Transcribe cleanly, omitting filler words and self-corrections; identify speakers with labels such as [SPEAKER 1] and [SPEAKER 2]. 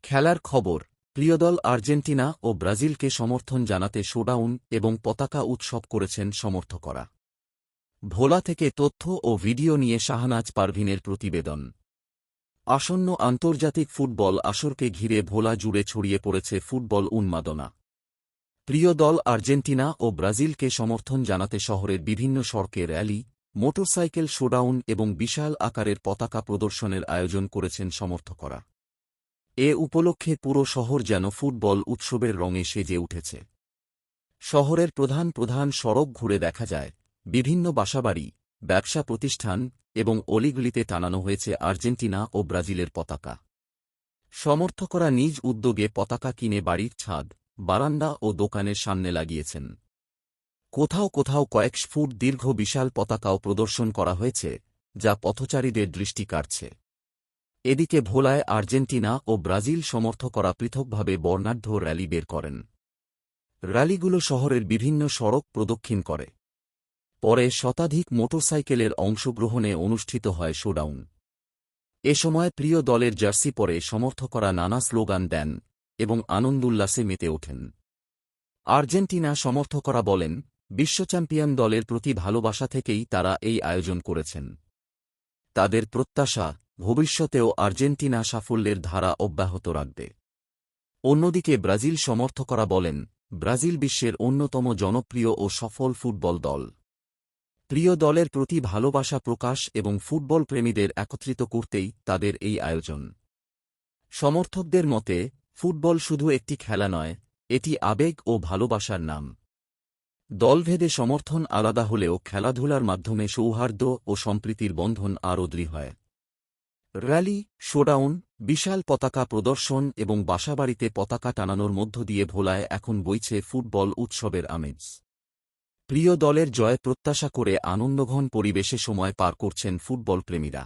[SPEAKER 1] খেলার খবর। প্রিয় দল আর্জেন্টিনা ও ব্রাজিলকে সমর্থন জানাতে শোডাউন এবং পতাকা উৎসব করেছেন সমর্থকরা। ভোলা থেকে তথ্য ও ভিডিও নিয়ে শাহনাজ পারভীনের প্রতিবেদন। আসন্ন আন্তর্জাতিক ফুটবল আসরকে ঘিরে ভোলা জুড়ে ছড়িয়ে পড়েছে ফুটবল উন্মাদনা। প্রিয় দল আর্জেন্টিনা ও ব্রাজিলকে সমর্থন জানাতে শহরের বিভিন্ন সড়কে র্যালি, মোটরসাইকেল শোডাউন এবং বিশাল আকারের পতাকা প্রদর্শনের আয়োজন করেছেন সমর্থকরা। এ উপলক্ষে পুরো শহর যেন ফুটবল উৎসবের রঙে সেজে উঠেছে। শহরের প্রধান প্রধান সড়ক ঘুরে দেখা যায়, বিভিন্ন বাসাবাড়ি, ব্যবসা প্রতিষ্ঠান এবং অলিগলিতে টানানো হয়েছে আর্জেন্টিনা ও ব্রাজিলের পতাকা। সমর্থকরা নিজ উদ্যোগে পতাকা কিনে বাড়ির ছাদ, বারান্দা ও দোকানের সামনে লাগিয়েছেন। কোথাও কোথাও কয়েক ফুট দীর্ঘ বিশাল পতাকাও প্রদর্শন করা হয়েছে, যা পথচারীদের দৃষ্টি কাড়ছে। এদিকে ভোলায় আর্জেন্টিনা ও ব্রাজিল সমর্থকরা পৃথকভাবে বর্ণাঢ্য র্যালি বের করেন। র্যালিগুলো শহরের বিভিন্ন সড়ক প্রদক্ষিণ করে। পরে শতাধিক মোটরসাইকেলের অংশগ্রহণে অনুষ্ঠিত হয় শোডাউন। এ সময় প্রিয় দলের জার্সি পরে সমর্থকরা নানা স্লোগান দেন এবং আনন্দোল্লাসে মেতে ওঠেন। আর্জেন্টিনা সমর্থকরা বলেন, বিশ্বচ্যাম্পিয়ন দলের প্রতি ভালোবাসা থেকেই তারা এই আয়োজন করেছেন। তাদের প্রত্যাশা, ভবিষ্যতেও আর্জেন্টিনা সাফল্যের ধারা অব্যাহত রাখবে। অন্যদিকে ব্রাজিল সমর্থকরা বলেন, ব্রাজিল বিশ্বের অন্যতম জনপ্রিয় ও সফল ফুটবল দল। প্রিয় দলের প্রতি ভালোবাসা প্রকাশ এবং ফুটবল প্রেমীদের একত্রিত করতেই তাদের এই আয়োজন। সমর্থকদের মতে, ফুটবল শুধু একটি খেলা নয়, এটি আবেগ ও ভালোবাসার নাম। দলভেদে সমর্থন আলাদা হলেও খেলাধুলার মাধ্যমে সৌহার্দ্য ও সম্প্রীতির বন্ধন আরও দৃঢ় হয়। র্যালি, শোডাউন, বিশাল পতাকা প্রদর্শন এবং বাসাবাড়িতে পতাকা টানানোর মধ্য দিয়ে ভোলায় এখন বইছে ফুটবল উৎসবের আমেজ। প্রিয় দলের জয় প্রত্যাশা করে আনন্দঘন পরিবেশে সময় পার করছেন ফুটবল প্রেমীরা।